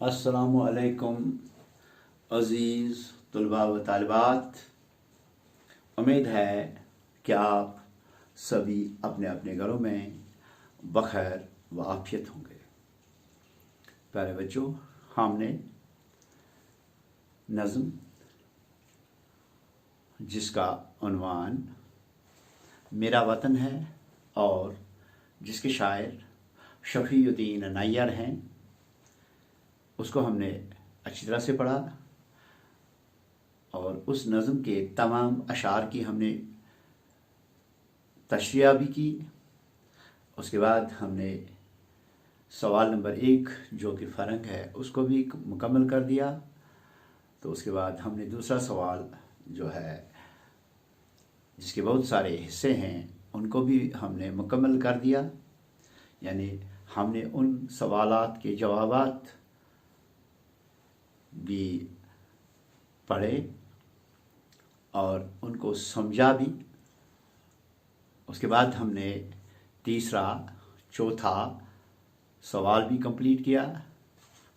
अस्सलामुअलैकुम अज़ीज़ तलबा व तालिबात। उम्मीद है कि आप सभी अपने अपने घरों में बखैर व आफियत होंगे। प्यारे बच्चों, हमने नज़्म जिसका उन्वान मेरा वतन है और जिसके शायर शफ़ीउद्दीन नैयर हैं, उसको हमने अच्छी तरह से पढ़ा और उस नज़्म के तमाम अशार की हमने तशरीह भी की। उसके बाद हमने सवाल नंबर 1 जो कि फ़र्क है उसको भी मुकम्मल कर दिया। तो उसके बाद हमने दूसरा सवाल जो है जिसके बहुत सारे हिस्से हैं उनको भी हमने मुकम्मल कर दिया। यानी हमने उन सवालात के जवाबात भी पढ़े और उनको समझा भी। उसके बाद हमने तीसरा चौथा सवाल भी कंप्लीट किया,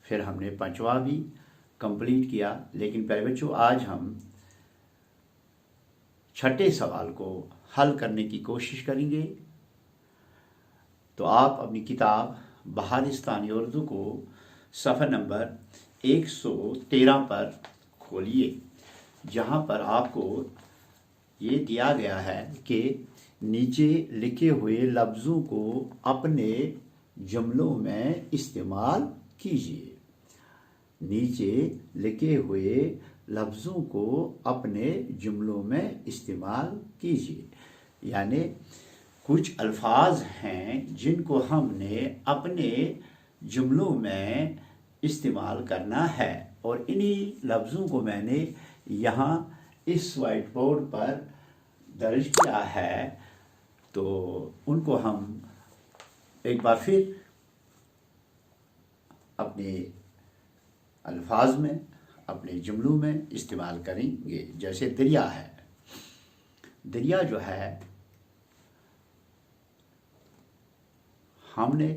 फिर हमने पांचवा भी कंप्लीट किया। लेकिन प्यारे बच्चों, आज हम छठे सवाल को हल करने की कोशिश करेंगे। तो आप अपनी किताब बहारिस्तानी उर्दू को सफ़ा नंबर 113 पर खोलिए, जहाँ पर आपको ये दिया गया है कि नीचे लिखे हुए लफ्ज़ों को अपने जुमलों में इस्तेमाल कीजिए। नीचे लिखे हुए लफ्ज़ों को अपने जुमलों में इस्तेमाल कीजिए। यानी कुछ अल्फाज हैं जिनको हमने अपने जुमलों में इस्तेमाल करना है और इन्हीं लफ्ज़ों को मैंने यहाँ इस वाइट बोर्ड पर दर्ज किया है। तो उनको हम एक बार फिर अपने अल्फाज में, अपने जुमलों में इस्तेमाल करेंगे। जैसे दरिया है। दरिया जो है, हमने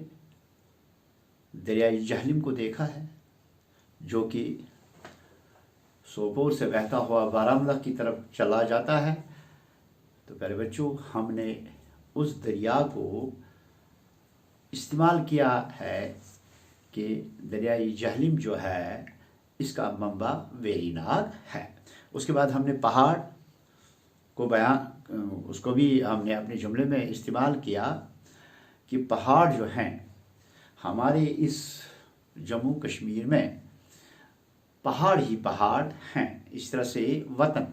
दरियाई जहलम को देखा है जो कि सोपोर से बहता हुआ बारामूला की तरफ चला जाता है। तो प्यारे बच्चों, हमने उस दरिया को इस्तेमाल किया है कि दरियाई जहलम जो है इसका मंबा वेरीनाग है। उसके बाद हमने पहाड़ को उसको भी हमने अपने जुमले में इस्तेमाल किया कि पहाड़ जो हैं हमारे इस जम्मू कश्मीर में पहाड़ ही पहाड़ हैं। इस तरह से वतन,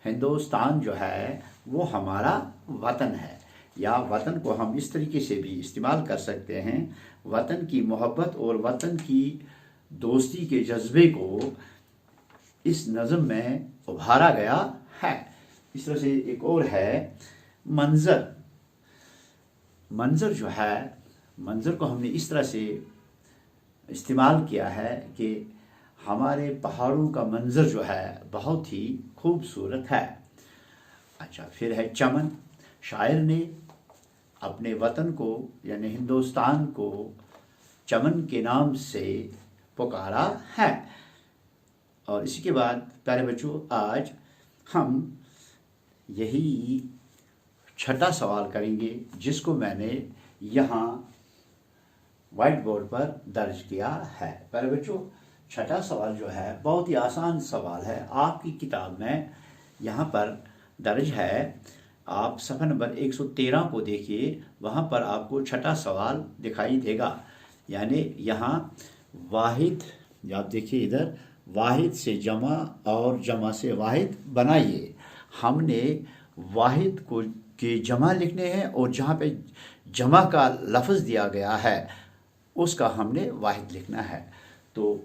हिंदुस्तान जो है वो हमारा वतन है। या वतन को हम इस तरीके से भी इस्तेमाल कर सकते हैं, वतन की मोहब्बत और वतन की दोस्ती के जज्बे को इस नज़्म में उभारा गया है। इस तरह से एक और है मंज़र। मंज़र जो है, मंज़र को हमने इस तरह से इस्तेमाल किया है कि हमारे पहाड़ों का मंज़र जो है बहुत ही खूबसूरत है। अच्छा, फिर है चमन। शायर ने अपने वतन को यानी हिंदुस्तान को चमन के नाम से पुकारा है। और इसी के बाद प्यारे बच्चों, आज हम यही छठा सवाल करेंगे जिसको मैंने यहाँ वाइट बोर्ड पर दर्ज किया है। प्यारे बच्चों, छठा सवाल जो है बहुत ही आसान सवाल है। आपकी किताब में यहाँ पर दर्ज है, आप सफ़ा नंबर 113 को देखिए, वहाँ पर आपको छठा सवाल दिखाई देगा। यानी यहाँ वाहिद, आप देखिए इधर, वाहिद से जमा और जमा से वाहिद बनाइए। हमने वाहिद को के जमा लिखने हैं और जहाँ पे जमा का लफ्ज़ दिया गया है उसका हमने वाहिद लिखना है। तो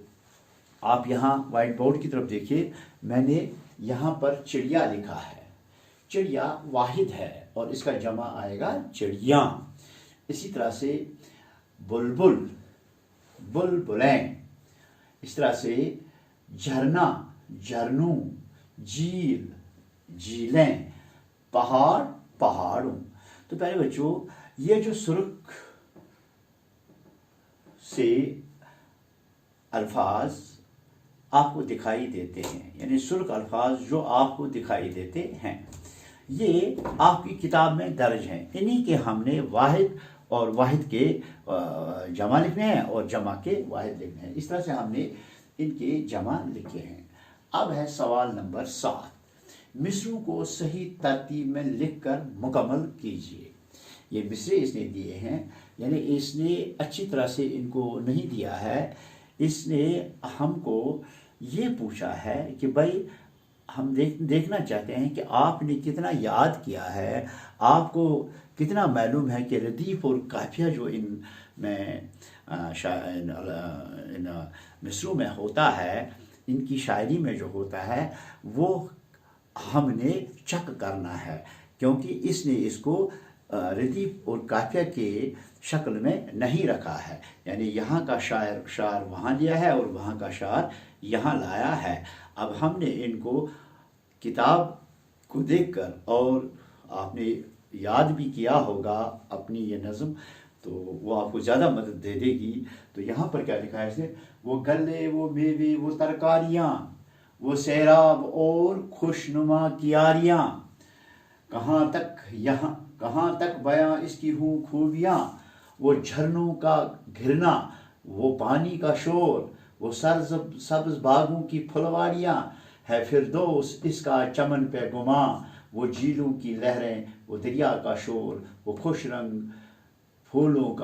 आप यहाँ वाइट बोर्ड की तरफ देखिए, मैंने यहाँ पर चिड़िया लिखा है। चिड़िया वाहिद है और इसका जमा आएगा चिड़िया। इसी तरह से बुलबुल, बुलबुलें। इस तरह से झरना, झरनों, झील, झीलें, पहाड़, पहाड़ों। तो प्यारे बच्चों, ये जो सुर्ख से अल्फाज आपको दिखाई देते हैं, यानी सुर्ख अल्फाज जो आपको दिखाई देते हैं, ये आपकी किताब में दर्ज हैं। इन्हीं के हमने वाहिद और वाहिद के जमा लिखने हैं और जमा के वाहिद लिखने हैं। इस तरह से हमने इनके जमा लिखे हैं। अब है सवाल नंबर 7, मिसरों को सही तरतीब में लिखकर मुकम्मल कीजिए। ये मिसरे इसने दिए हैं, यानी इसने अच्छी तरह से इनको नहीं दिया है। इसने हमको ये पूछा है कि भाई हम देखना चाहते हैं कि आपने कितना याद किया है, आपको कितना मालूम है कि रदीफ और काफिया जो इन मिसरों में होता है, इनकी शायरी में जो होता है, वो हमने चेक करना है, क्योंकि इसने इसको रदीफ और काफिया के शक्ल में नहीं रखा है। यानी यहाँ का शार वहाँ लिया है और वहाँ का शार यहाँ लाया है। अब हमने इनको किताब को देखकर, और आपने याद भी किया होगा अपनी ये नज़म, तो वो आपको ज़्यादा मदद दे देगी। तो यहाँ पर क्या लिखा है इसने, वो गले, वो मेवे, वो तरकारियाँ, वो सैराब और खुशनुमा कियारियाँ, कहाँ तक बयां इसकी हूँ खूबियाँ, वो झरनों का घिरना, वो पानी का शोर, वो सब्ज बागों की फुलवारियाँ, है फिरदौस इसका चमन पे गुमा, वो झीलों की लहरें, वो दरिया का शोर, वो खुश रंग फूलों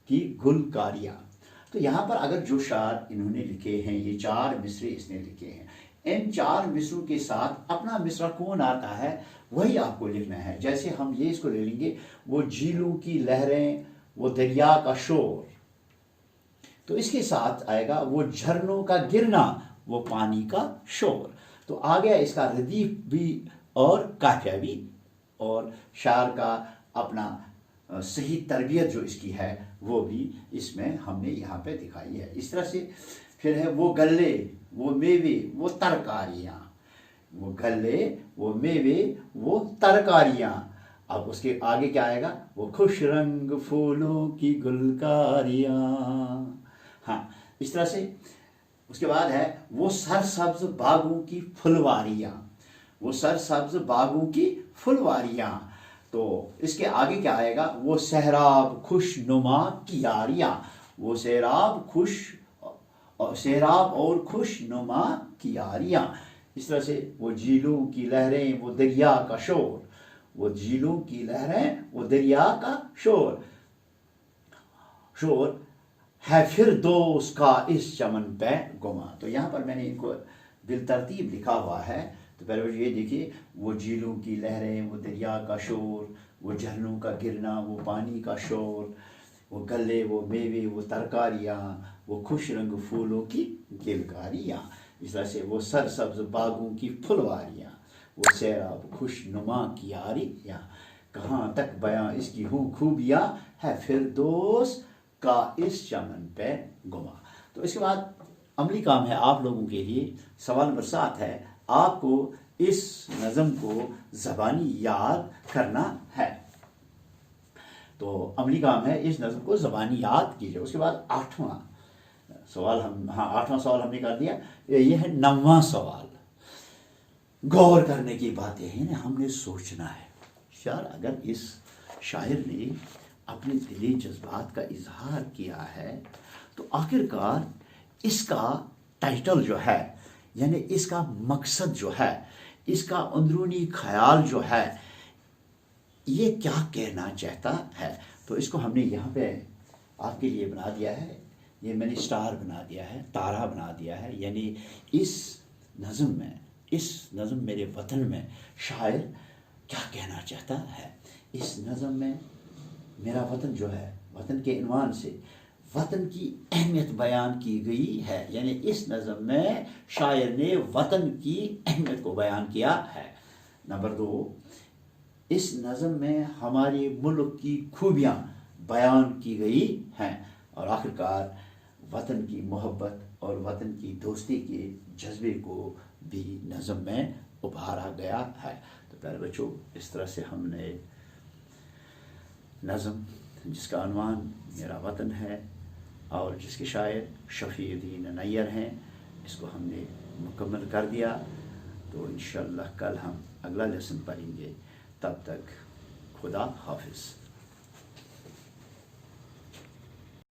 की गुलकारियाँ। तो यहाँ पर अगर जो शार इन्होंने लिखे हैं, ये 4 मिसरे इसने लिखे हैं, इन 4 मिसरों के साथ अपना मिसरा कौन आता है वही आपको लिखना है। जैसे हम ये इसको ले लेंगे, वो झीलों की लहरें, वो दरिया का शोर, तो इसके साथ आएगा वो झरनों का गिरना, वो पानी का शोर। तो आ गया इसका रदीफ भी और काफिया भी, और शार का अपना सही तरबियत जो इसकी है वो भी इसमें हमने यहाँ पे दिखाई है। इस तरह से फिर है वो गले, वो मेवे, वो तरकारियाँ, वो गले, वो मेवे, वो तरकारियाँ। अब उसके आगे क्या आएगा, वो खुश रंग फूलों की गुलकारियाँ। हाँ, इस तरह से उसके बाद है वो सरसब्ज बागों की फुलवारियाँ, वो सरसब्ज बागों की फुलवारियाँ। तो इसके आगे क्या आएगा, वो सहराब खुशनुमा कियारियाँ, वो सैराब और खुशनुमा कियारियाँ। इस तरह से वो झीलों की लहरें, वो दरिया का शोर, वो झीलों की लहरें, वो दरिया का शोर है फिरदौस का इस चमन पे गुमा। तो यहाँ पर मैंने इनको बिलतरतीब लिखा हुआ है। तो पहले ये देखिए, वो झीलों की लहरें, वो दरिया का शोर, वो झरनों का गिरना, वो पानी का शोर, वो गले, वो मेवे, वो तरकारियाँ, वो खुश रंग फूलों की गिलकारियाँ। इस तरह से वो सरसब्ज बागों की फुलवारियाँ, वो सैराब खुशनुमा कियारियाँ, कहाँ तक बयां इसकी हूँ खूबियाँ, है फिरदौस का इस चमन पे गुमा। तो इसके बाद अमली काम है आप लोगों के लिए। सवाल नंबर 7 है, आपको इस नज़म को ज़बानी याद करना है। तो अमली काम है, इस नज़म को ज़बानी याद कीजिए। उसके बाद 8वां सवाल 8वां सवाल हमने कर दिया। ये है 9वां सवाल, गौर करने की बातें हैं ना, हमने सोचना है यार, अगर इस शायर ने अपने दिली जज्बात का इजहार किया है तो आखिरकार इसका टाइटल जो है, यानी इसका मकसद जो है, इसका अंदरूनी ख्याल जो है, ये क्या कहना चाहता है। तो इसको हमने यहाँ पे आपके लिए बना दिया है, ये मैंने स्टार बना दिया है, तारा बना दिया है। यानी इस नज़म मेरे वतन में शायर क्या कहना चाहता है। इस नज़म में मेरा वतन जो है, वतन के इन्वान से वतन की अहमियत बयान की गई है। यानी इस नज़म में शायर ने वतन की अहमियत को बयान किया है। नंबर 2, इस नज़म में हमारे मुल्क की खूबियाँ बयान की गई हैं। और आखिरकार वतन की मोहब्बत और वतन की दोस्ती के जज्बे को भी नज़म में उभारा गया है। तो प्यारे बच्चों, इस तरह से हमने नज़म जिसका अनवान मेरा वतन है, और जिसके शायर शफ़ीउद्दीन नैयर हैं। इसको हमने मुकम्मल कर दिया, तो इंशाअल्लाह कल हम अगला लेसन पढ़ेंगे। तब तक खुदा हाफिज़।